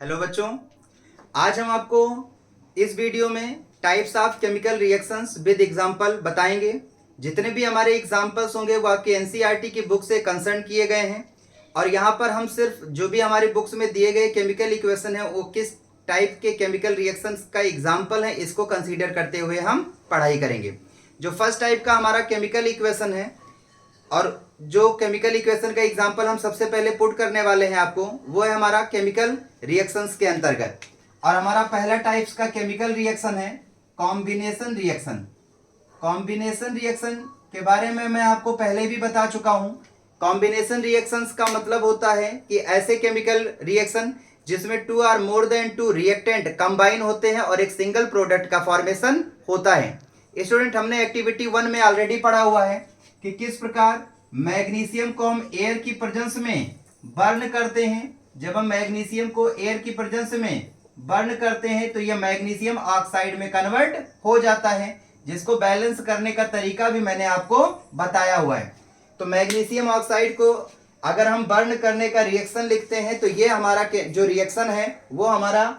Hello बच्चों, आज हम आपको इस वीडियो में types of chemical reactions with example बताएंगे। जितने भी हमारे एग्जांपल्स होंगे वो आपके एनसीईआरटी की बुक से कंसर्न किए गए हैं और यहाँ पर हम सिर्फ जो भी हमारी बुक्स में दिए गए केमिकल इक्वेशन है वो किस टाइप के केमिकल रिएक्शंस का एग्जाम्पल है इसको कंसीडर करते हुए हम पढ़ाई करेंगे। जो फर्स्ट टाइप का हमारा केमिकल इक्वेशन है और जो केमिकल इक्वेशन का एग्जांपल हम सबसे पहले पुट करने वाले हैं आपको, वो है हमारा केमिकल रिएक्शंस के अंतर्गत। और हमारा पहला टाइप्स का केमिकल रिएक्शन है कॉम्बिनेशन रिएक्शन। कॉम्बिनेशन रिएक्शन के बारे में मैं आपको पहले भी बता चुका हूं। कॉम्बिनेशन रिएक्शंस का मतलब होता है कि ऐसे केमिकल रिएक्शन जिसमें two or more than two reactant combine होते हैं और एक सिंगल प्रोडक्ट का फॉर्मेशन होता है। स्टूडेंट, हमने एक्टिविटी 1 में ऑलरेडी पढ़ा हुआ है कि किस प्रकार मैग्नीशियम को हम एयर की प्रेजेंस में बर्न करते हैं। जब हम मैग्नीशियम को एयर की प्रेजेंस में बर्न करते हैं तो यह मैग्नीशियम ऑक्साइड में कन्वर्ट हो जाता है, जिसको बैलेंस करने का तरीका भी मैंने आपको बताया हुआ है। तो मैग्नीशियम ऑक्साइड को अगर हम बर्न करने का रिएक्शन लिखते हैं तो ये हमारा जो रिएक्शन है वो हमारा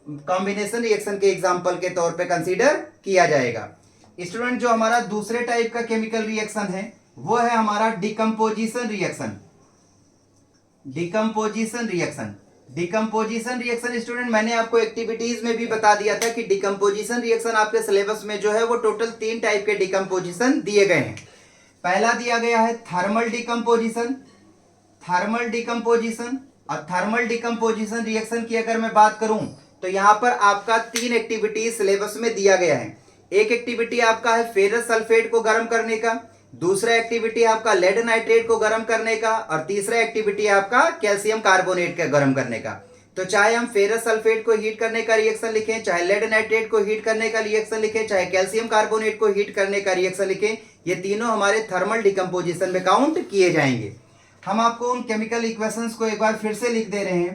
कॉम्बिनेशन रिएक्शन के एग्जाम्पल के तौर पे कंसीडर किया जाएगा। स्टूडेंट, जो हमारा दूसरे टाइप का केमिकल रिएक्शन है वो है हमारा decomposition reaction. Decomposition reaction decomposition reaction student, मैंने आपको एक्टिविटीज में भी बता दिया था कि डिकम्पोजिशन रिएक्शन आपके सिलेबस में जो है वो टोटल 3 टाइप के डिकम्पोजिशन दिए गए हैं। पहला दिया गया है थर्मल डिकम्पोजिशन। थर्मल डिकम्पोजिशन और थर्मल डिकम्पोजिशन रिएक्शन की अगर मैं बात करूं तो यहां पर आपका 3 एक्टिविटीज सिलेबस में दिया गया है। एक एक्टिविटी आपका है फेरस सल्फेट को गर्म करने का, दूसरा एक्टिविटी आपका लेड नाइट्रेट को गर्म करने का और तीसरा एक्टिविटी आपका कैल्शियम कार्बोनेट का गर्म करने का। तो चाहे हम फेरस सल्फेट को हीट करने का रिएक्शन लिखें, चाहे लेड नाइट्रेट को हीट करने का रिएक्शन लिखें, चाहे कैल्शियम कार्बोनेट को हीट करने का रिएक्शन लिखें, ये तीनों हमारे थर्मल डिकम्पोजिशन में काउंट किए जाएंगे। हम आपको उन केमिकल इक्वेशंस को एक बार फिर से लिख दे रहे हैं।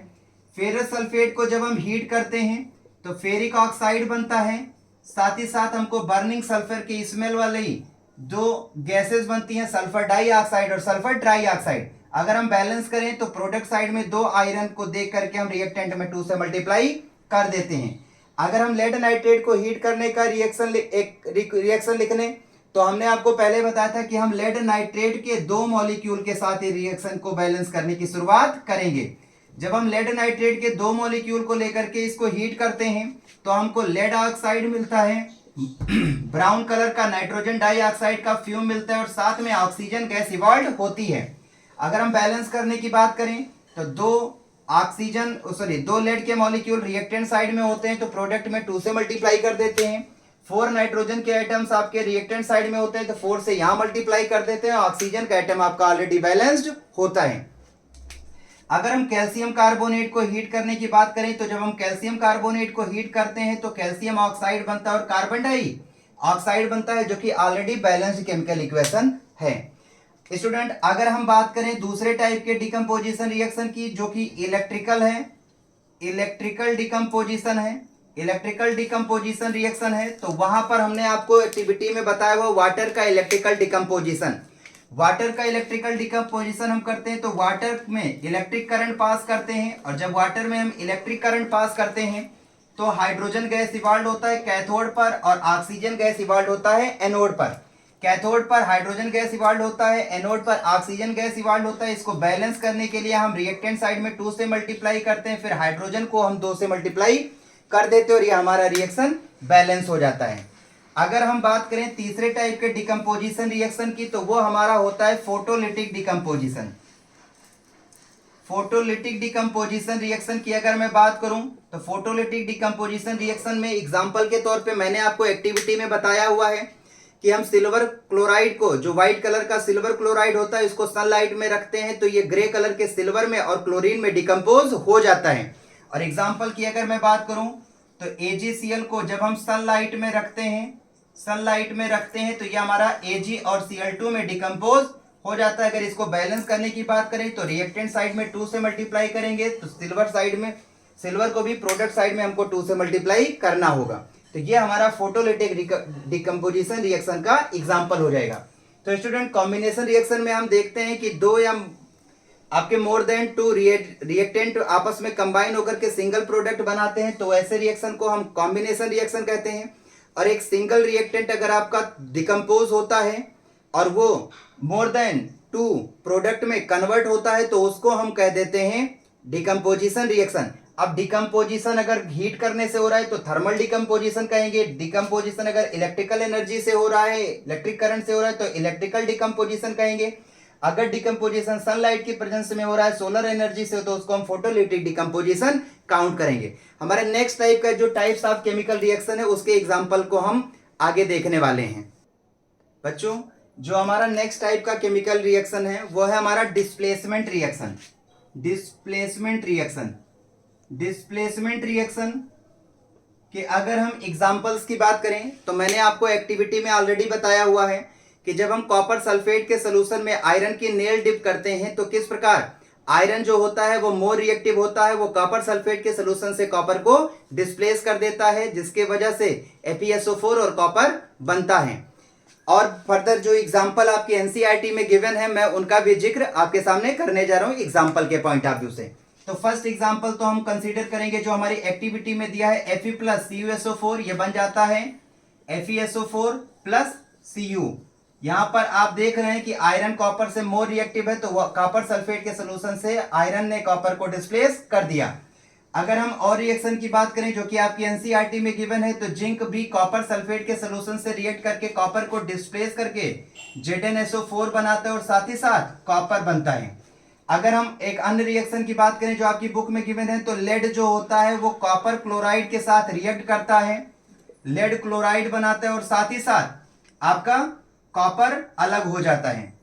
फेरस सल्फेट को जब हम हीट करते हैं तो फेरिक ऑक्साइड बनता है, साथ ही साथ हमको बर्निंग सल्फर की स्मेल वाली 2 गैसेस बनती हैं, सल्फर डाइऑक्साइड और सल्फर ट्राइऑक्साइड। अगर हम बैलेंस करें तो प्रोडक्ट साइड में 2 आयरन को देख करके हम रिएक्टेंट में 2 से मल्टीप्लाई कर देते हैं। अगर हम लेड नाइट्रेट को हीट करने का रिएक्शन लिखने तो हमने आपको पहले बताया था कि हम लेड नाइट्रेट के 2 मॉलिक्यूल के साथ ये रिएक्शन को बैलेंस करने की शुरुआत करेंगे। जब हम लेड नाइट्रेट के 2 मॉलिक्यूल को लेकर के इसको हीट करते हैं तो हमको लेड ऑक्साइड मिलता है, ब्राउन कलर का नाइट्रोजन डाइऑक्साइड का फ्यूम मिलता है और साथ में ऑक्सीजन गैस इवॉल्व होती है। अगर हम बैलेंस करने की बात करें तो 2 लेड के मॉलिक्यूल रिएक्टेंट साइड में होते हैं तो प्रोडक्ट में 2 से मल्टीप्लाई कर देते हैं। 4 नाइट्रोजन के आइटम्स आपके रिएक्टेंट साइड में होते हैं तो 4 से यहां मल्टीप्लाई कर देते हैं। ऑक्सीजन का आइटम आपका ऑलरेडी बैलेंस्ड होता है। अगर हम कैल्शियम कार्बोनेट को हीट करने की बात करें तो जब हम कैल्शियम कार्बोनेट को हीट करते हैं तो कैल्शियम ऑक्साइड बनता है और कार्बन डाई ऑक्साइड बनता है, जो कि ऑलरेडी बैलेंस्ड केमिकल इक्वेशन है। स्टूडेंट, अगर हम बात करें दूसरे टाइप के डिकम्पोजिशन रिएक्शन की जो कि इलेक्ट्रिकल है, इलेक्ट्रिकल डिकम्पोजिशन है, इलेक्ट्रिकल डिकम्पोजिशन रिएक्शन है, तो वहां पर हमने आपको एक्टिविटी में बताया हुआ वाटर का इलेक्ट्रिकल डिकम्पोजिशन। वाटर का इलेक्ट्रिकल डिकम्पोजिशन हम करते हैं तो वाटर में इलेक्ट्रिक करंट पास करते हैं और जब वाटर में हम इलेक्ट्रिक करंट पास करते हैं तो हाइड्रोजन गैस इवॉल्व होता है कैथोड पर और ऑक्सीजन गैस इवॉल्व होता है एनोड पर। कैथोड पर हाइड्रोजन गैस इवॉल्व होता है, एनोड पर ऑक्सीजन गैस इवॉल्व होता है। इसको बैलेंस करने के लिए हम रिएक्टेंट साइड में 2 से मल्टीप्लाई करते हैं, फिर हाइड्रोजन को हम 2 से मल्टीप्लाई कर देते हैं और ये हमारा रिएक्शन बैलेंस हो जाता है। अगर हम बात करें तीसरे टाइप के डिकम्पोजिशन रिएक्शन की तो वो हमारा होता है photolytic decomposition. Photolytic decomposition reaction की अगर मैं बात करूं तो फोटोलिटिक डिकम्पोजिशन रिएक्शन में एग्जांपल के तौर पे मैंने आपको एक्टिविटी में बताया हुआ है कि हम सिल्वर क्लोराइड को, जो व्हाइट कलर का सिल्वर क्लोराइड होता है, इसको सनलाइट में रखते हैं तो ये ग्रे कलर के सिल्वर में और क्लोरीन में डिकम्पोज हो जाता है। और एग्जाम्पल की अगर मैं बात करूं तो AgCl को जब हम सनलाइट में रखते हैं तो ये हमारा Ag और Cl2 में डिकम्पोज हो जाता है। अगर इसको बैलेंस करने की बात करें तो रिएक्टेंट साइड में 2 से मल्टीप्लाई करेंगे तो सिल्वर को भी प्रोडक्ट साइड में हमको 2 से मल्टीप्लाई करना होगा। तो ये हमारा फोटोलिटिक डिकम्पोजिशन रिएक्शन का एग्जाम्पल हो जाएगा। तो स्टूडेंट, कॉम्बिनेशन रिएक्शन में हम देखते हैं कि 2 या आपके मोर देन टू रिएक्टेंट आपस में कंबाइन होकर के सिंगल प्रोडक्ट बनाते हैं तो ऐसे रिएक्शन को हम कॉम्बिनेशन रिएक्शन कहते हैं। और एक सिंगल रिएक्टेंट अगर आपका डिकम्पोज होता है और वो मोर देन टू प्रोडक्ट में कन्वर्ट होता है तो उसको हम कह देते हैं डिकम्पोजिशन रिएक्शन। अब डिकम्पोजिशन अगर हीट करने से हो रहा है तो थर्मल डिकम्पोजिशन कहेंगे। डिकम्पोजिशन अगर इलेक्ट्रिकल एनर्जी से हो रहा है, इलेक्ट्रिक करंट से हो रहा है, तो इलेक्ट्रिकल डिकम्पोजिशन कहेंगे। अगर डिकम्पोजिशन सनलाइट की प्रेजेंस में हो रहा है, सोलर एनर्जी से, तो उसको हम फोटोलिटिक डिकम्पोजिशन काउंट करेंगे। हमारे नेक्स्ट टाइप का जो टाइप्स ऑफ केमिकल रिएक्शन है उसके एग्जांपल को हम आगे देखने वाले हैं। बच्चों, जो हमारा नेक्स्ट टाइप का केमिकल रिएक्शन है वो है हमारा displacement reaction. Displacement reaction, displacement reaction के अगर हम एग्जांपल्स की बात करें तो मैंने आपको एक्टिविटी में ऑलरेडी बताया हुआ है कि जब हम कॉपर सल्फेट के सोल्यूशन में आयरन की नेल डिप करते हैं तो किस प्रकार आयरन जो होता है वो मोर रिएक्टिव होता है, वो कॉपर सल्फेट के सोल्यूशन से कॉपर को डिस्प्लेस कर देता है, जिसके वजह से FeSO4 और कॉपर बनता है। और फर्दर जो एग्जांपल आपकी एनसीईआरटी में गिवन है मैं उनका भी जिक्र आपके सामने करने जा रहा हूं एग्जांपल के पॉइंट ऑफ व्यू से। तो फर्स्ट एग्जांपल तो हम कंसीडर करेंगे जो हमारी एक्टिविटी में दिया है Fe प्लस CuSO4, ये बन जाता है FeSO4 प्लस Cu। यहां पर आप देख रहे हैं कि आयरन कॉपर से मोर रिएक्टिव है तो कॉपर सल्फेट के सोल्यूशन से आयरन ने कॉपर को डिस्प्लेस कर दिया। अगर हम और रिएक्शन की बात करें जो कि आपकी एनसीईआरटी में गिवन है तो जिंक भी कॉपर सल्फेट के सोल्यूशन से रिएक्ट करके कॉपर को डिस्प्लेस करके ZnSO4 बनाता है और साथ ही साथ कॉपर बनता है। अगर हम एक अन्य रिएक्शन की बात करें जो आपकी बुक में गिवन है तो लेड जो होता है वो कॉपर क्लोराइड के साथ रिएक्ट करता है, लेड क्लोराइड बनाता है और साथ ही साथ आपका कॉपर अलग हो जाता है।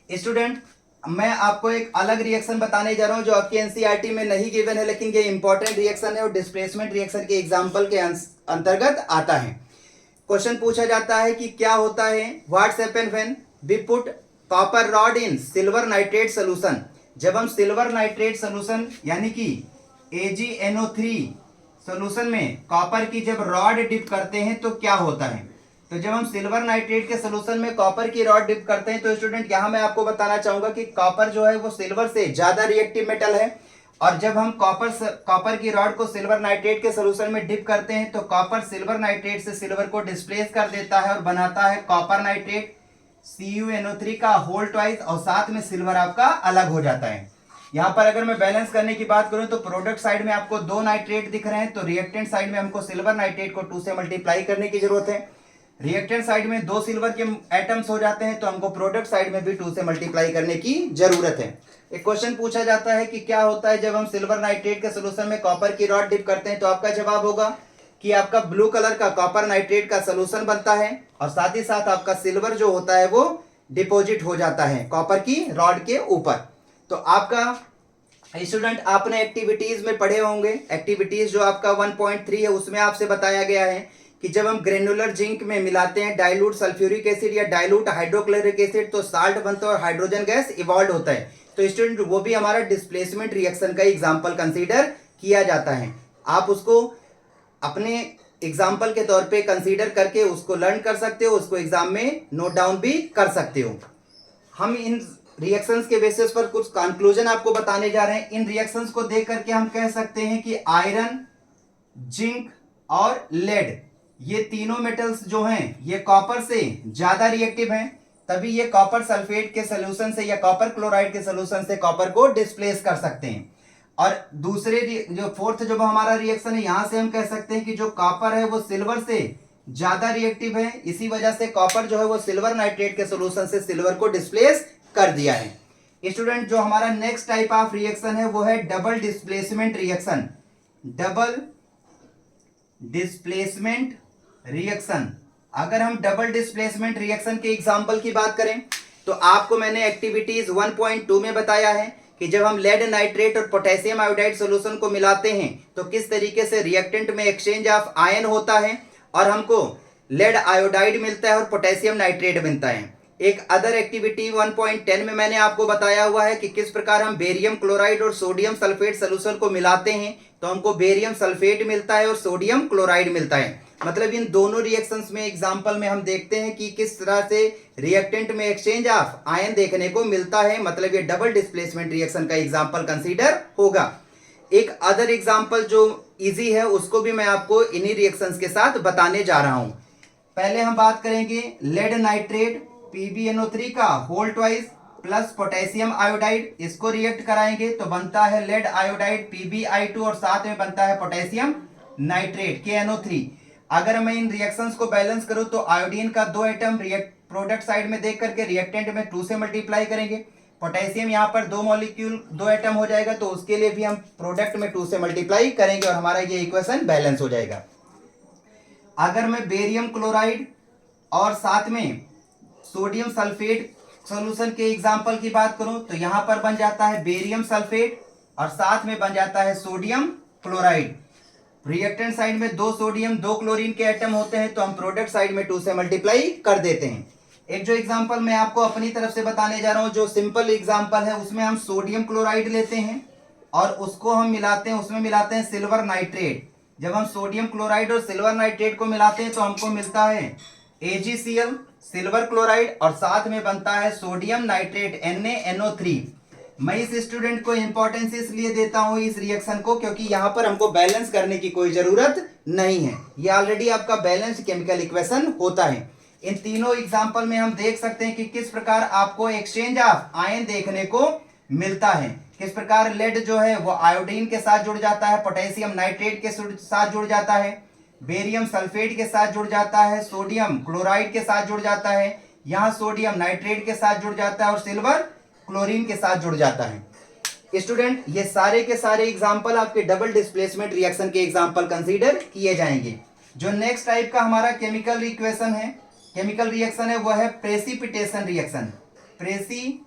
स्टूडेंट, मैं आपको एक अलग रिएक्शन बताने जा रहा हूं जो आपकी एनसीईआरटी में नहीं गिवन है लेकिन ये इंपॉर्टेंट रिएक्शन है और डिस्प्लेसमेंट रिएक्शन के एग्जांपल के अंतर्गत आता है। क्वेश्चन पूछा जाता है कि क्या होता है, what's happen when we put copper rod in silver nitrate solution. जब हम सिल्वर नाइट्रेट सोल्यूशन यानी कि AgNO3 सोल्यूशन में कॉपर की जब रॉड डिप करते हैं तो क्या होता है। तो जब हम सिल्वर नाइट्रेट के सोल्यूशन में कॉपर की रॉड डिप करते हैं तो स्टूडेंट यहां मैं आपको बताना चाहूंगा कि कॉपर जो है वो सिल्वर से ज्यादा रिएक्टिव मेटल है और जब हम कॉपर की रॉड को सिल्वर नाइट्रेट के सोल्यूशन में डिप करते हैं तो कॉपर सिल्वर नाइट्रेट से सिल्वर को डिस्प्लेस कर देता है और बनाता है कॉपर नाइट्रेट CuNO3 का होल ट्वाइस और साथ में सिल्वर आपका अलग हो जाता है। यहाँ पर अगर मैं बैलेंस करने की बात करूं तो प्रोडक्ट साइड में आपको 2 नाइट्रेट दिख रहे हैं तो रिएक्टेंट साइड में हमको सिल्वर नाइट्रेट को 2 से मल्टीप्लाई करने की जरूरत है। रिएक्टेंट साइड में 2 सिल्वर के एटम्स हो जाते हैं तो हमको प्रोडक्ट साइड में भी 2 से मल्टीप्लाई करने की जरूरत है। एक क्वेश्चन पूछा जाता है कि क्या होता है जब हम सिल्वर नाइट्रेट के सोल्यूशन में कॉपर की रॉड डिप करते हैं तो आपका जवाब होगा कि आपका ब्लू कलर का कॉपर नाइट्रेट का सोल्यूशन बनता है और साथ ही साथ आपका सिल्वर जो होता है वो डिपॉजिट हो जाता है कॉपर की रॉड के ऊपर। तो आपका स्टूडेंट आपने एक्टिविटीज में पढ़े होंगे, एक्टिविटीज जो आपका 1.3 है उसमें आपसे बताया गया है कि जब हम ग्रेनुलर जिंक में मिलाते हैं डाइल्यूट सल्फ्यूरिक एसिड या डाइल्यूट हाइड्रोक्लोरिक एसिड तो साल्ट बनता है और हाइड्रोजन गैस इवॉल्व होता है। तो स्टूडेंट वो भी हमारा डिस्प्लेसमेंट रिएक्शन का एग्जांपल कंसीडर किया जाता है। आप उसको अपने एग्जाम्पल के तौर पे कंसीडर करके उसको लर्न कर सकते हो, उसको एग्जाम में नोट डाउन भी कर सकते हो। हम इन रिएक्शंस के बेसिस पर कुछ कंक्लूजन आपको बताने जा रहे हैं। इन रिएक्शंस को देख करके हम कह सकते हैं कि आयरन, जिंक और लेड ये तीनों मेटल्स जो हैं ये कॉपर से ज्यादा रिएक्टिव हैं, तभी ये कॉपर सल्फेट के सोल्यूशन से या कॉपर क्लोराइड के सोल्यूशन से कॉपर को डिस्प्लेस कर सकते हैं। और दूसरे जो फोर्थ जो हमारा रिएक्शन है यहां से हम कह सकते हैं कि जो कॉपर है वो सिल्वर से ज्यादा रिएक्टिव है, इसी वजह से कॉपर जो है वो सिल्वर नाइट्रेट के सोल्यूशन से सिल्वर को डिस्प्लेस कर दिया है। स्टूडेंट, जो हमारा नेक्स्ट टाइप ऑफ रिएक्शन है वो है double displacement reaction. Double displacement reaction, अगर हम डबल डिस्प्लेसमेंट रिएक्शन के एग्जांपल की बात करें तो आपको मैंने एक्टिविटीज 1.2 में बताया है कि जब हम लेड नाइट्रेट और पोटेशियम आयोडाइड सॉल्यूशन को मिलाते हैं तो किस तरीके से रिएक्टेंट में एक्सचेंज ऑफ आयन होता है और हमको लेड आयोडाइड मिलता है और पोटेशियम नाइट्रेट मिलता है। एक अदर एक्टिविटी 1.10 में मैंने आपको बताया हुआ है कि किस प्रकार हम बेरियम क्लोराइड और सोडियम सल्फेट सॉल्यूशन को मिलाते हैं तो हमको बेरियम सल्फेट मिलता है और सोडियम क्लोराइड मिलता है। मतलब इन दोनों रिएक्शंस में एग्जांपल में हम देखते हैं कि किस तरह से रिएक्टेंट में एक्सचेंज ऑफ आयन देखने को मिलता है, मतलब ये डबल डिस्प्लेसमेंट रिएक्शन का एग्जांपल कंसीडर होगा। एक अदर एग्जांपल जो इजी है उसको भी मैं आपको इन्हीं रिएक्शंस के साथ बताने जा रहा हूं। पहले हम बात करेंगे लेड नाइट्रेट PbNO3 का whole twice plus potassium iodide, इसको रिएक्ट कराएंगे तो बनता है लेड आयोडाइड PbI2 और साथ में बनता है पोटेशियम नाइट्रेट KNO3। अगर मैं इन रिएक्शंस को बैलेंस करूं तो आयोडीन का 2 एटम प्रोडक्ट साइड में देख करके रिएक्टेंट में 2 से मल्टीप्लाई करेंगे, पोटेशियम यहाँ पर 2 मॉलिक्यूल 2 एटम हो जाएगा तो उसके लिए भी हम प्रोडक्ट में 2 से मल्टीप्लाई करेंगे और हमारा ये इक्वेशन बैलेंस हो जाएगा। अगर मैं बेरियम क्लोराइड और साथ में सोडियम सल्फेट सॉल्यूशन के एग्जांपल की बात करूं तो यहां पर बन जाता है बेरियम सल्फेट और साथ में बन जाता है सोडियम क्लोराइड। रिएक्टेंट साइड में 2 सोडियम 2 क्लोरीन के एटम होते हैं तो हम प्रोडक्ट साइड में 2 से मल्टीप्लाई कर देते हैं। एक जो एग्जांपल मैं आपको अपनी तरफ से बताने जा रहा हूं, जो सिंपल एग्जांपल है, उसमें हम सोडियम क्लोराइड लेते हैं और उसको हम मिलाते हैं, उसमें मिलाते हैं सिल्वर नाइट्रेट। जब हम सोडियम क्लोराइड और सिल्वर नाइट्रेट को मिलाते हैं तो हमको मिलता है AgCl सिल्वर क्लोराइड और साथ में बनता है सोडियम नाइट्रेट NaNO3। मैं इस स्टूडेंट को इंपॉर्टेंस इसलिए देता हूं इस रिएक्शन को क्योंकि यहां पर हमको बैलेंस करने की कोई जरूरत नहीं है, ये ऑलरेडी आपका बैलेंस्ड केमिकल इक्वेशन होता है। इन तीनों एग्जांपल में हम देख सकते हैं कि किस प्रकार आपको एक्सचेंज ऑफ आयन देखने को मिलता है, किस प्रकार लेड जो है वो आयोडीन के साथ जुड़ जाता है, पोटेशियम नाइट्रेट के साथ जुड़ जाता है, बेरियम सल्फेट के साथ जुड़ जाता है, सोडियम क्लोराइड के साथ जुड़ जाता है, यहाँ सोडियम नाइट्रेट के साथ जुड़ जाता है और सिल्वर क्लोरीन के साथ जुड़ जाता है। स्टूडेंट ये सारे के सारे एग्जांपल आपके डबल डिस्प्लेसमेंट रिएक्शन के एग्जांपल कंसीडर किए जाएंगे। जो नेक्स्ट टाइप का हमारा केमिकल इक्वेशन है, केमिकल रिएक्शन है, वह है प्रेसिपिटेशन रिएक्शन। Precipitation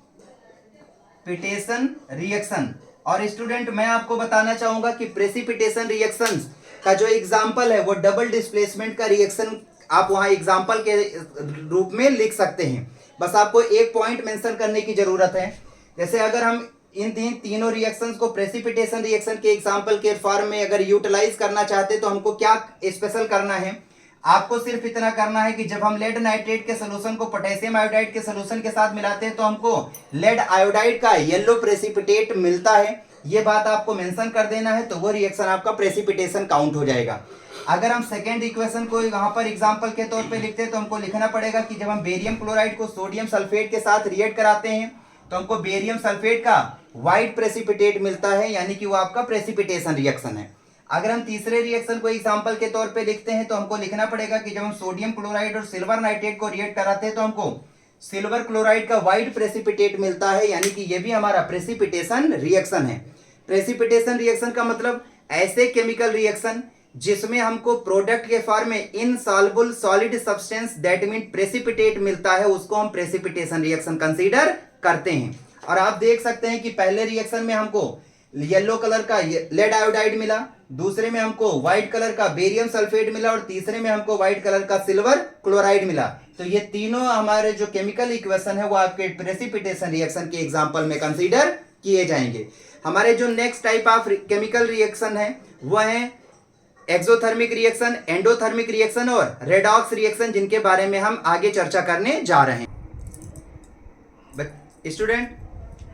reaction. और स्टूडेंट मैं आपको बताना चाहूंगा कि प्रेसिपिटेशन रिएक्शन का जो एग्जाम्पल है वो डबल डिस्प्लेसमेंट का रिएक्शन आप वहां एग्जाम्पल के रूप में लिख सकते हैं। बस आपको एक पॉइंट मेंशन करने की जरूरत है, जैसे अगर हम इन तीनों रिएक्शंस को प्रेसिपिटेशन रिएक्शन के एग्जाम्पल के फॉर्म में अगर यूटिलाइज करना चाहते तो हमको क्या स्पेशल करना है, आपको सिर्फ इतना करना है कि जब हम लेड नाइट्रेट के सोल्यूशन को पोटेशियम आयोडाइड के सोल्यूशन के साथ मिलाते हैं तो हमको लेड आयोडाइड का येलो प्रेसिपिटेट मिलता है, ये बात आपको मेंशन कर देना है तो वो रिएक्शन आपका प्रेसिपिटेशन काउंट हो जाएगा। अगर हम सेकेंड इक्वेशन को यहाँ पर एग्जांपल के तौर पे लिखते हैं तो हमको लिखना पड़ेगा कि जब हम बेरियम क्लोराइड को सोडियम सल्फेट के साथ रिएक्ट कराते हैं तो हमको बेरियम सल्फेट का व्हाइट प्रेसिपिटेट मिलता है, यानी कि वो आपका प्रेसिपिटेशन रिएक्शन है। अगर हम तीसरे रिएक्शन को एग्जांपल के तौर पे लिखते हैं तो हमको लिखना पड़ेगा कि जब हम सोडियम क्लोराइड और सिल्वर नाइट्रेट को रिएक्ट कराते हैं तो हमको सिल्वर क्लोराइड का व्हाइट प्रेसिपिटेट मिलता है, यानी कि ये भी हमारा प्रेसिपिटेशन रिएक्शन है। प्रेसिपिटेशन रिएक्शन का मतलब ऐसे केमिकल रिएक्शन जिसमें हमको प्रोडक्ट के फॉर्म में insoluble solid substance that mean precipitate मिलता है, उसको हम प्रेसिपिटेशन रिएक्शन कंसीडर करते हैं। और आप देख सकते हैं कि पहले रिएक्शन में हमको येलो कलर का लेड आयोडाइड मिला, दूसरे में हमको व्हाइट कलर का बेरियम सल्फेट मिला और तीसरे में हमको व्हाइट कलर का सिल्वर क्लोराइड मिला। तो ये तीनों हमारे जो केमिकल इक्वेशन है वो आपके प्रेसिपिटेशन रिएक्शन के एग्जांपल में कंसीडर किए जाएंगे। हमारे जो next type of chemical reaction है वह है एक्सोथर्मिक रिएक्शन, एंडोथर्मिक रिएक्शन और रेडॉक्स रिएक्शन, जिनके बारे में हम आगे चर्चा करने जा रहे हैं। स्टूडेंट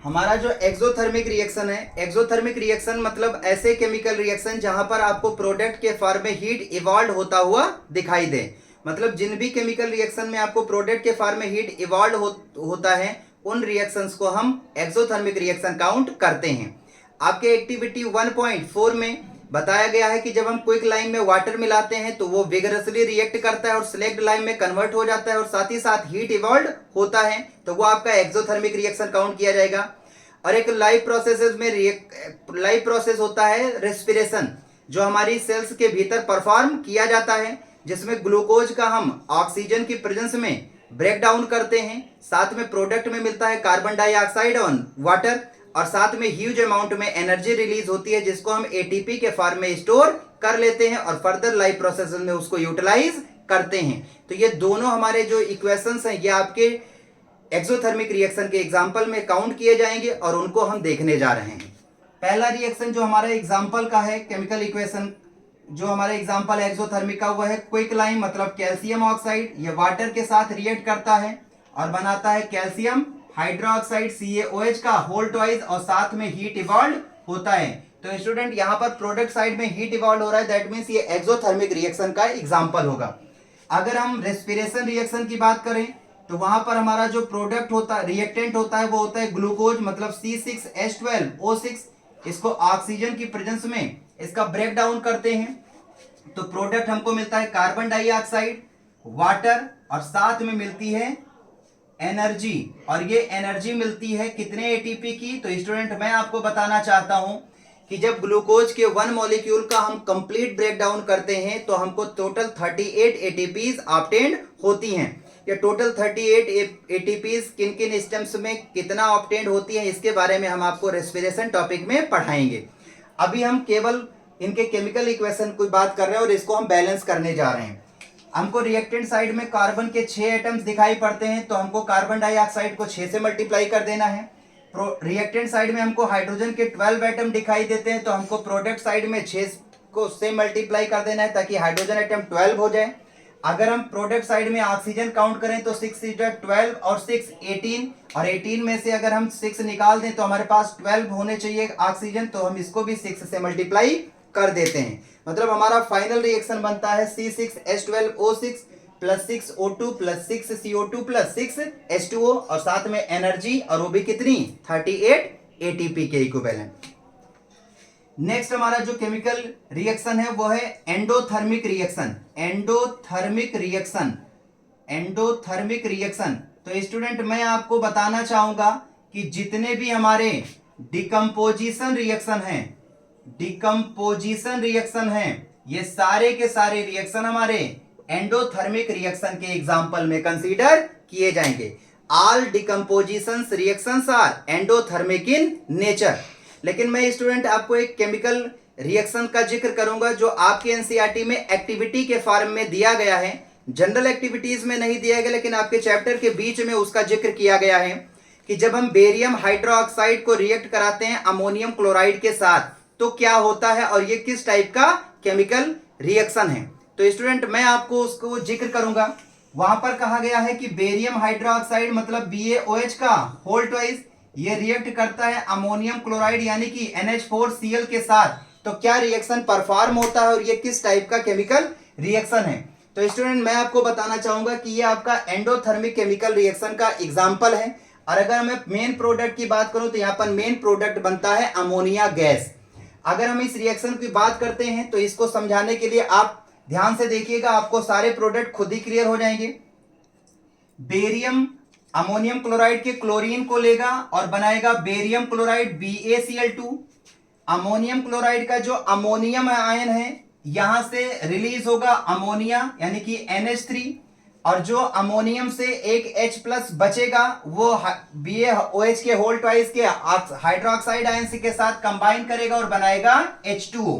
हमारा जो एक्सोथर्मिक रिएक्शन है, एक्सोथर्मिक रिएक्शन मतलब ऐसे केमिकल रिएक्शन जहां पर आपको प्रोडक्ट के फॉर्म में हीट इवॉल्व होता हुआ दिखाई दे। मतलब जिन भी केमिकल रिएक्शन में आपको प्रोडक्ट के फॉर्म में हीट इवॉल्व होता है उन रिएक्शंस को हम एक्सोथर्मिक रिएक्शन काउंट करते हैं। आपके एक्टिविटी 1.4 में बताया गया है कि जब हम क्विक लाइम में वाटर मिलाते हैं तो वो विगरसली रिएक्ट करता है और सिलेक्ट लाइम में कन्वर्ट हो जाता है और साथ ही साथ हीट इवॉल्व होता है, तो वो आपका एक्सोथर्मिक रिएक्शन काउंट किया जाएगा। और एक लाइव प्रोसेसेस में लाइव प्रोसेस होता है रेस्पिरेशन, जो हमारी सेल्स के भीतर परफॉर्म किया जाता है, जिसमें ग्लूकोज का हम ऑक्सीजन की प्रेजेंस में ब्रेक डाउन करते हैं, साथ में प्रोडक्ट में मिलता है कार्बन डाइऑक्साइड और वाटर, और साथ में ह्यूज अमाउंट में एनर्जी रिलीज होती है जिसको हम एटीपी के फॉर्म में स्टोर कर लेते हैं और फर्दर लाइफ प्रोसेस में उसको यूटिलाइज करते हैं। तो ये दोनों हमारे जो इक्वेशंस हैं ये आपके एक्सोथर्मिक रिएक्शन के एग्जांपल में काउंट किए जाएंगे और उनको हम देखने जा रहे हैं। पहला रिएक्शन जो हमारा एग्जांपल का है केमिकल इक्वेशन जो हमारा एग्जांपल एक्सोथर्मिक का हुआ है क्विक लाइम, मतलब कैल्शियम ऑक्साइड, ये वाटर के साथ रिएक्ट करता है और बनाता है कैल्शियम हाइड्रोक्साइड CaOH का होल ट्वाइस, और साथ में हीट इवॉल्व होता है। तो स्टूडेंट यहाँ पर प्रोडक्ट साइड में हीट इवॉल्व हो रहा है, दैट मीन्स ये एक्सोथर्मिक रिएक्शन का एग्जांपल होगा। अगर हम रेस्पिरेशन रिएक्शन की बात करें तो वहां पर हमारा जो प्रोडक्ट होता है, रिएक्टेंट होता है, वो होता है ग्लूकोज, मतलब C6H12O6। इसको ऑक्सीजन की प्रेजेंस में इसका ब्रेक डाउन करते हैं तो प्रोडक्ट हमको मिलता है कार्बन डाइऑक्साइड, वाटर, और साथ में मिलती है एनर्जी। और ये एनर्जी मिलती है कितने एटीपी की? तो स्टूडेंट मैं आपको बताना चाहता हूं कि जब ग्लूकोज के 1 मॉलिक्यूल का हम कंप्लीट ब्रेक डाउन करते हैं तो हमको टोटल 38 एटीपीज ऑब्टेन्ड होती हैं। ये टोटल 38 एटीपीज किन किन स्टेम्स में कितना ऑब्टेन्ड होती है, इसके बारे में हम आपको रेस्पिरेशन टॉपिक में पढ़ाएंगे। अभी हम केवल इनके केमिकल इक्वेशन की बात कर रहे हैं और इसको हम बैलेंस करने जा रहे हैं। हमको रिएक्टेंट साइड में कार्बन के 6 एटम्स दिखाई पड़ते हैं, तो हमको कार्बन डाइऑक्साइड को 6 से मल्टीप्लाई कर देना है। रिएक्टेंट साइड में हमको हाइड्रोजन के 12 एटम दिखाई देते हैं, तो हमको प्रोडक्ट साइड में 6 को से मल्टीप्लाई कर देना है ताकि हाइड्रोजन एटम 12 हो जाए। अगर हम प्रोडक्ट साइड में ऑक्सीजन काउंट करें तो 6 12 और 6 18, और 18 में से अगर हम 6 निकाल दें तो हमारे पास 12 होने चाहिए ऑक्सीजन, तो हम इसको भी 6 से मल्टीप्लाई कर देते हैं। मतलब हमारा फाइनल रिएक्शन बनता है C6H12O6 plus 6O2 plus 6CO2 plus 6H2O, और साथ में एनर्जी, और वो भी कितनी? 38 एटीपी के इक्विवेलेंट। नेक्स्ट हमारा जो केमिकल रिएक्शन है वो है endothermic reaction. Endothermic reaction, endothermic reaction. तो स्टूडेंट मैं आपको बताना चाहूंगा कि जितने भी हमारे डिकम्पोजिशन रिएक्शन हैं, डिकम्पोजिशन रिएक्शन हैं, ये सारे के सारे रिएक्शन हमारे एंडोथर्मिक रिएक्शन के एग्जाम्पल में कंसीडर किए जाएंगे। All decomposition reactions are endothermic in nature. लेकिन मैं स्टूडेंट आपको एक केमिकल रिएक्शन का जिक्र करूंगा जो आपके एनसीईआरटी में एक्टिविटी के फॉर्म में दिया गया है, जनरल एक्टिविटीज में नहीं दिया गया, लेकिन आपके चैप्टर के बीच में उसका जिक्र किया गया है कि जब हम बेरियम हाइड्रोक्साइड को रिएक्ट कराते हैं अमोनियम क्लोराइड के साथ तो क्या होता है, और ये किस टाइप का केमिकल रिएक्शन है। तो स्टूडेंट मैं आपको उसको जिक्र करूंगा। वहां पर कहा गया है कि बेरियम हाइड्रोक्साइड मतलब BaOH का होल ट्वाइस ये रिएक्ट करता है अमोनियम क्लोराइड यानी कि NH4Cl के साथ, तो क्या रिएक्शन परफॉर्म होता है और ये किस टाइप का केमिकल रिएक्शन है। तो स्टूडेंट मैं आपको बताना चाहूंगा कि ये आपका एंडोथर्मिक केमिकल रिएक्शन का एग्जांपल है। और अगर मैं मेन प्रोडक्ट की बात करूं तो यहाँ पर मेन प्रोडक्ट बनता है अमोनिया गैस। अगर हम इस रिएक्शन की बात करते हैं तो इसको समझाने के लिए आप ध्यान से देखिएगा, आपको सारे प्रोडक्ट खुद ही क्लियर हो जाएंगे। बेरियम अमोनियम क्लोराइड के क्लोरीन को लेगा और बनाएगा barium chloride BaCl2। Ammonium chloride का जो अमोनियम आयन है यहां से रिलीज होगा अमोनिया यानी कि NH3, और जो अमोनियम से एक H+ बचेगा वो BaOH के होल ट्वाइस के हाइड्रोक्साइड आयन के साथ कंबाइन करेगा और बनाएगा H2O।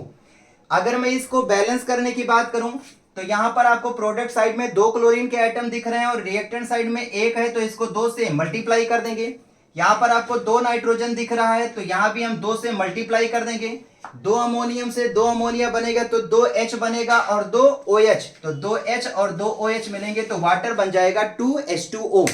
अगर मैं इसको बैलेंस करने की बात करूं तो यहां पर आपको प्रोडक्ट साइड में 2 क्लोरीन के आइटम दिख रहे हैं और रिएक्टेंट साइड में 1 है, तो इसको 2 से मल्टीप्लाई कर देंगे। यहां पर आपको 2 नाइट्रोजन दिख रहा है तो यहां भी हम 2 से मल्टीप्लाई कर देंगे। 2 अमोनियम से 2 अमोनिया बनेगा तो 2H बनेगा और 2 OH, तो 2H और 2 OH मिलेंगे तो वाटर बन जाएगा 2H2O।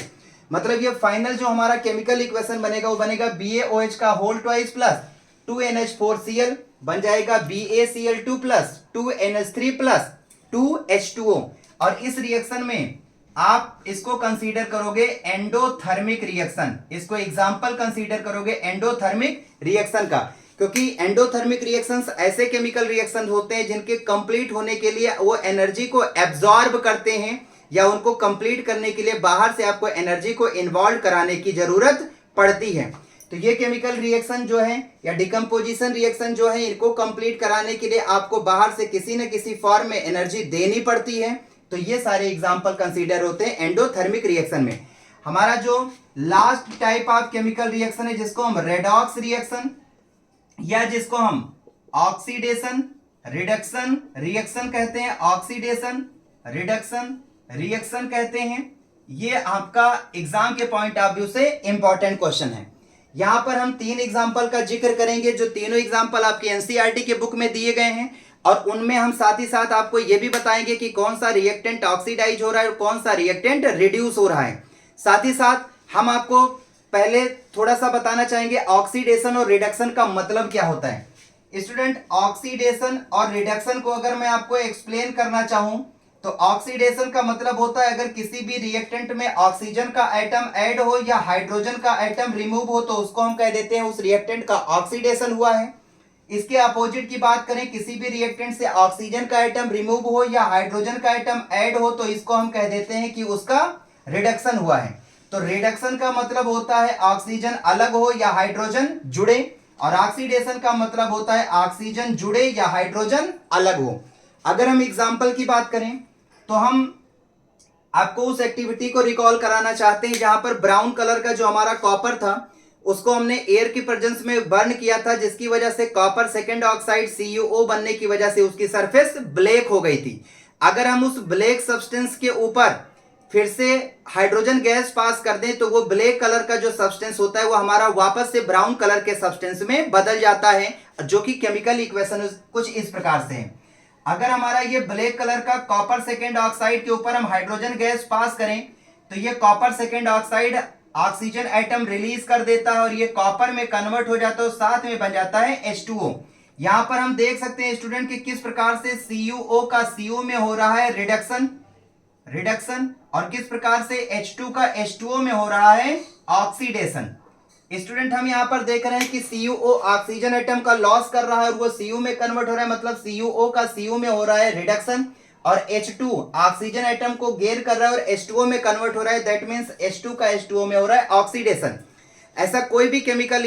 मतलब ये फाइनल जो हमारा केमिकल इक्वेशन बनेगा वो बनेगा BaOH का होल ट्वाइस प्लस 2NH4Cl बन जाएगा BaCl2 plus 2NH3 plus 2H2O। और इस रिएक्शन में आप इसको कंसीडर करोगे एंडोथर्मिक रिएक्शन, इसको एग्जांपल कंसीडर करोगे एंडोथर्मिक रिएक्शन का, क्योंकि एंडोथर्मिक रिएक्शंस ऐसे केमिकल रिएक्शन होते हैं जिनके कंप्लीट होने के लिए वो एनर्जी को एब्जॉर्ब करते हैं या उनको कंप्लीट करने के लिए बाहर से आपको एनर्जी को इन्वॉल्व कराने की जरूरत पड़ती है। तो ये केमिकल रिएक्शन जो है या डिकम्पोजिशन रिएक्शन जो है इनको कंप्लीट कराने के लिए आपको बाहर से किसी न किसी फॉर्म में एनर्जी देनी पड़ती है। तो ये सारे एग्जांपल कंसीडर होते हैं एंडोथर्मिक रिएक्शन में। हमारा जो last type of chemical reaction है जिसको हम रेडॉक्स रिएक्शन या जिसको हम ऑक्सीडेशन रिडक्शन रिएक्शन कहते हैं, ऑक्सीडेशन रिडक्शन रिएक्शन कहते हैं, ये आपका एग्जाम के पॉइंट ऑफ व्यू से इंपॉर्टेंट क्वेश्चन है। यहां पर हम 3 एग्जाम्पल का जिक्र करेंगे जो तीनों एग्जाम्पल आपके एनसीईआरटी के बुक में दिए गए हैं और उनमें हम साथ ही साथ आपको ये भी बताएंगे कि कौन सा रिएक्टेंट ऑक्सीडाइज हो रहा है और कौन सा रिएक्टेंट रिड्यूस हो रहा है। साथ ही साथ हम आपको पहले थोड़ा सा बताना चाहेंगे ऑक्सीडेशन और रिडक्शन का मतलब क्या होता है। स्टूडेंट, ऑक्सीडेशन और रिडक्शन को अगर मैं आपको एक्सप्लेन करना चाहूं तो ऑक्सीडेशन का मतलब होता है अगर किसी भी रिएक्टेंट में ऑक्सीजन का एटम ऐड हो या हाइड्रोजन का एटम रिमूव हो तो उसको हम कह देते हैं उस रिएक्टेंट का ऑक्सीडेशन हुआ है। इसके अपोजिट की बात करें, किसी भी रिएक्टेंट से ऑक्सीजन का एटम रिमूव हो या हाइड्रोजन का एटम ऐड हो तो इसको हम कह देते हैं कि उसका रिडक्शन हुआ है। तो रिडक्शन का मतलब होता है ऑक्सीजन अलग हो या हाइड्रोजन जुड़े, और ऑक्सीडेशन का मतलब होता है ऑक्सीजन जुड़े या हाइड्रोजन अलग हो। अगर हम एग्जांपल की बात करें तो हम आपको उस एक्टिविटी को रिकॉल कराना चाहते हैं जहां पर ब्राउन कलर का जो हमारा कॉपर था उसको हमने एयर की प्रेजेंस में बर्न किया था, जिसकी वजह से कॉपर सेकेंड ऑक्साइड CuO बनने की वजह से उसकी सरफेस ब्लैक हो गई थी। अगर हम उस ब्लैक सब्सटेंस के ऊपर फिर से हाइड्रोजन गैस पास कर दें तो वो ब्लैक कलर का जो सब्सटेंस होता है वो हमारा वापस से ब्राउन कलर के सब्सटेंस में बदल जाता है, जो कि केमिकल इक्वेशन कुछ इस प्रकार से है। अगर हमारा ये ब्लैक कलर का कॉपर सेकेंड ऑक्साइड के ऊपर हम हाइड्रोजन गैस पास करें तो ये copper second oxide oxygen atom release कर देता है और ये कॉपर में कन्वर्ट हो जाता है, साथ में बन जाता है H2O। यहां पर हम देख सकते हैं स्टूडेंट कि किस प्रकार से CuO का Cu में हो रहा है रिडक्शन और किस प्रकार से H2 का H2O में हो रहा है ऑक्सीडेशन। स्टूडेंट, हम यहां पर देख रहे हैं कि CuO ऑक्सीजन एटम का लॉस कर रहा है और वो Cu में कन्वर्ट हो रहा है, मतलब CuO का Cu में हो रहा है रिडक्शन, और H2 ऑक्सीजन एटम को गेन कर रहा है और H2O में कन्वर्ट हो रहा है, दैट मींस H2 का H2O में हो रहा है ऑक्सीडेशन। ऐसा कोई भी केमिकल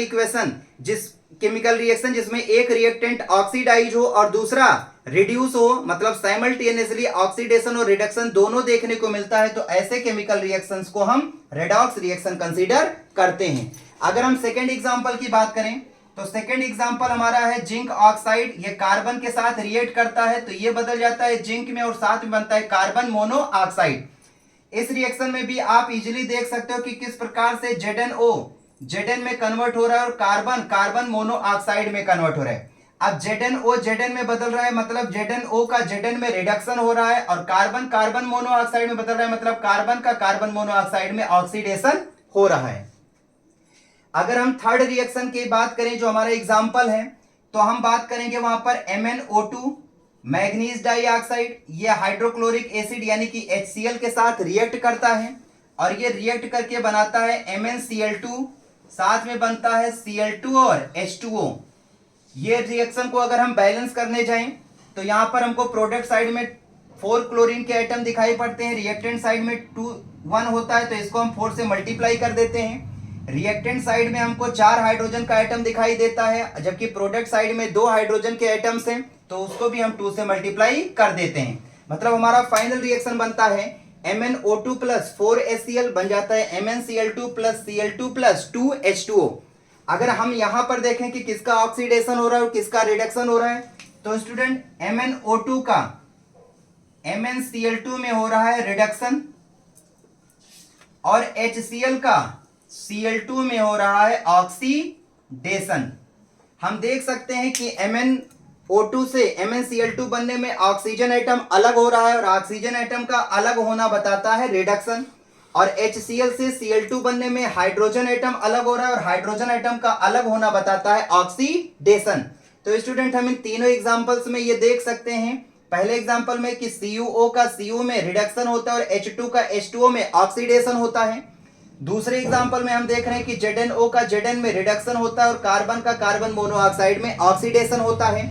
रिएक्शन जिसमें एक रिएक्टेंट ऑक्सीडाइज हो और दूसरा रिड्यूस हो, मतलब साइमल्टेनियसली ऑक्सीडेशन और रिडक्शन दोनों देखने को मिलता है, तो ऐसे केमिकल रिएक्शंस को हम रेडॉक्स रिएक्शन कंसीडर करते हैं। अगर हम सेकेंड एग्जांपल की बात करें तो सेकेंड एग्जांपल हमारा है जिंक ऑक्साइड। ये कार्बन के साथ रिएक्ट करता है तो ये बदल जाता है जिंक में और साथ में बनता है कार्बन मोनोऑक्साइड। इस रिएक्शन में भी आप इजीली देख सकते हो कि किस प्रकार से ZnO Zn में कन्वर्ट हो रहा है और कार्बन मोनोऑक्साइड में कन्वर्ट हो रहा है। अब ZnO Zn में बदल रहा है, मतलब ZnO का Zn में रिडक्शन हो रहा है, और कार्बन मोनोऑक्साइड में बदल रहा है, मतलब कार्बन मोनोऑक्साइड में ऑक्सीडेशन हो रहा है। अगर हम थर्ड रिएक्शन की बात करें जो हमारा एग्जांपल है तो हम बात करेंगे वहां पर MnO2 मैग्नीज डाइऑक्साइड, ये हाइड्रोक्लोरिक एसिड यानी कि HCl के साथ रिएक्ट करता है और ये रिएक्ट करके बनाता है MnCl2, साथ में बनता है Cl2 और H2O। ये रिएक्शन को अगर हम बैलेंस करने जाएं तो यहां पर हमको प्रोडक्ट साइड में 4 क्लोरीन के आइटम दिखाई पड़ते हैं, रिएक्टेंट साइड में 1 होता है तो इसको हम 4 से मल्टीप्लाई कर देते हैं। रिएक्टेंट साइड में हमको 4 हाइड्रोजन का आइटम दिखाई देता है, जबकि प्रोडक्ट साइड में 2 हाइड्रोजन के आइटम्स हैं तो उसको भी हम 2 से मल्टीप्लाई कर देते हैं। मतलब हमारा फाइनल रिएक्शन बनता है MnO2 प्लस 4HCl बन जाता है MnCl2 plus Cl2 plus 2H2O। अगर हम यहां पर देखें कि किसका ऑक्सीडेशन हो रहा है और किसका रिडक्शन हो रहा है तो स्टूडेंट MnO2 का MnCl2 में हो रहा है रिडक्शन और HCl का Cl2 में हो रहा है ऑक्सीडेशन। हम देख सकते हैं कि MnO2 से MnCl2 बनने में ऑक्सीजन एटम अलग हो रहा है और ऑक्सीजन एटम का अलग होना बताता है रिडक्शन, और HCl से Cl2 बनने में हाइड्रोजन एटम अलग हो रहा है और हाइड्रोजन एटम का अलग होना बताता है ऑक्सीडेशन। तो स्टूडेंट, हम इन तीनों एग्जांपल्स में ये देख सकते हैं, पहले एग्जांपल में कि CuO का Cu में रिडक्शन होता है और H2 का H2O में ऑक्सीडेशन होता है। दूसरे एग्जांपल में हम देख रहे हैं कि ZnO का Zn में रिडक्शन होता है और कार्बन मोनोऑक्साइड में ऑक्सीडेशन होता है।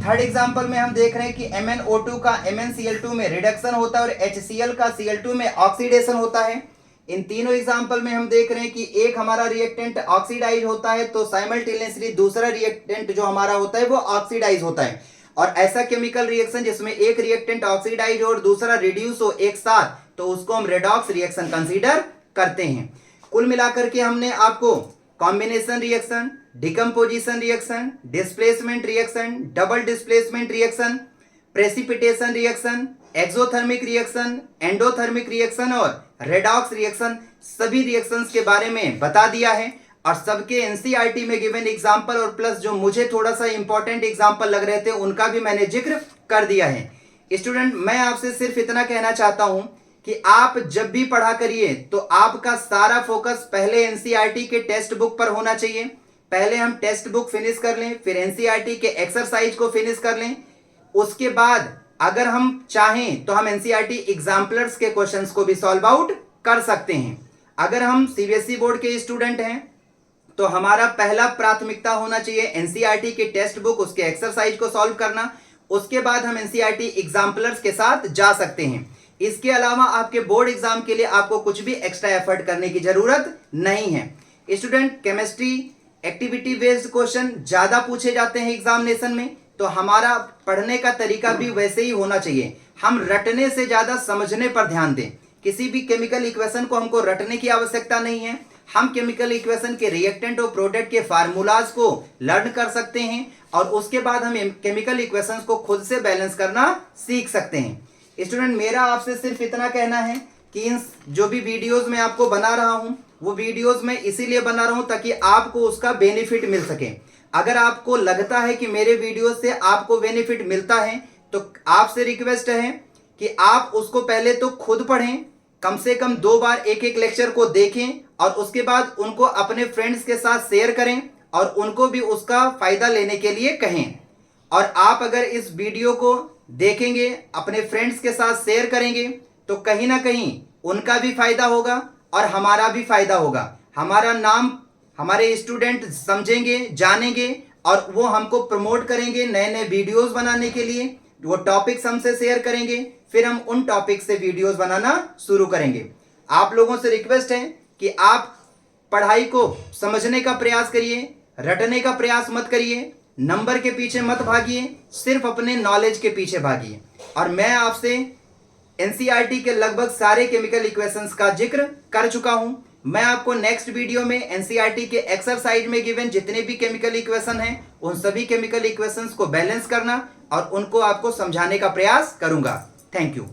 थर्ड एग्जांपल में हम देख रहे हैं कि MnO2 का MnCl2 में रिडक्शन होता है और HCl का Cl2 में ऑक्सीडेशन होता है। इन तीनों एग्जांपल में हम देख रहे हैं कि एक हमारा रिएक्टेंट ऑक्सीडाइज होता है तो साइमल्टेनियसली दूसरा रिएक्टेंट जो हमारा होता है वो ऑक्सीडाइज होता है। और ऐसा केमिकल रिएक्शन जिसमें एक रिएक्टेंट ऑक्सीडाइज हो और दूसरा रिड्यूस हो एक साथ तो उसको हम रेडॉक्स रिएक्शन कंसीडर करते हैं। कुल मिलाकर के हमने आपको combination reaction, decomposition reaction, displacement reaction, double displacement reaction, precipitation reaction, exothermic reaction, endothermic reaction और रेडॉक्स रिएक्शन सभी रिएक्शंस के बारे में बता दिया है। और सबके एनसीईआरटी में गिवन एग्जाम्पल और प्लस जो मुझे थोड़ा सा इंपॉर्टेंट एग्जाम्पल लग रहे थे उनका भी मैंने जिक्र कर दिया है। स्टूडेंट, मैं आपसे सिर्फ इतना कहना चाहता हूं कि आप जब भी पढ़ा करिए तो आपका सारा फोकस पहले एनसीईआरटी के टेक्स्ट बुक पर होना चाहिए। पहले हम टेक्स्ट बुक फिनिश कर लें, फिर एनसीईआरटी के एक्सरसाइज को फिनिश कर लें। उसके बाद अगर हम चाहें तो हम एनसीईआरटी एग्जाम्पलर्स के क्वेश्चंस को भी सॉल्व आउट कर सकते हैं। अगर हम सीबीएसई बोर्ड के स्टूडेंट हैं तो हमारा पहला प्राथमिकता होना चाहिए एनसीईआरटी के टेक्स्ट बुक, उसके एक्सरसाइज को सॉल्व करना। उसके बाद हम एनसीईआरटी एग्जाम्पलर्स के साथ जा सकते हैं। इसके अलावा आपके बोर्ड एग्जाम के लिए आपको कुछ भी एक्स्ट्रा एफर्ट करने की जरूरत नहीं है। Student, chemistry activity based question ज्यादा पूछे जाते हैं एग्जामिनेशन में, तो हमारा पढ़ने का तरीका भी वैसे ही होना चाहिए। हम रटने से ज्यादा समझने पर ध्यान दें। किसी भी केमिकल इक्वेशन को हमको रटने की आवश्यकता नहीं है। हम केमिकल इक्वेशन के रिएक्टेंट और प्रोडक्ट के फार्मूलाज को लर्न कर सकते हैं और उसके बाद हम केमिकल इक्वेशंस को खुद से बैलेंस करना सीख सकते हैं। स्टूडेंट, मेरा आपसे सिर्फ इतना कहना है कि इन जो भी वीडियोस मैं आपको बना रहा हूं वो वीडियोस मैं इसीलिए बना रहा हूं ताकि आपको उसका बेनिफिट मिल सके। अगर आपको लगता है कि मेरे वीडियो से आपको बेनिफिट मिलता है तो आपसे रिक्वेस्ट है कि आप उसको पहले तो खुद पढ़ें, कम से कम 2 बार एक एक लेक्चर को देखें और उसके बाद उनको अपने फ्रेंड्स के साथ शेयर करें और उनको भी उसका फायदा लेने के लिए कहें। और आप अगर इस वीडियो को देखेंगे, अपने फ्रेंड्स के साथ शेयर करेंगे तो कहीं ना कहीं उनका भी फायदा होगा और हमारा भी फायदा होगा। हमारा नाम हमारे स्टूडेंट समझेंगे, जानेंगे और वो हमको प्रमोट करेंगे नए नए वीडियोस बनाने के लिए। वो टॉपिक्स हमसे शेयर करेंगे, फिर हम उन टॉपिक से वीडियोस बनाना शुरू करेंगे। आप लोगों से रिक्वेस्ट है कि आप पढ़ाई को समझने का प्रयास करिए, रटने का प्रयास मत करिए, नंबर के पीछे मत भागिए, सिर्फ अपने नॉलेज के पीछे भागिए। और मैं आपसे एनसीईआरटी के लगभग सारे केमिकल इक्वेशंस का जिक्र कर चुका हूं। मैं आपको नेक्स्ट वीडियो में एनसीईआरटी के एक्सरसाइज में गिवन जितने भी केमिकल इक्वेशन हैं उन सभी केमिकल इक्वेशंस को बैलेंस करना और उनको आपको समझाने का प्रयास करूंगा। Thank you.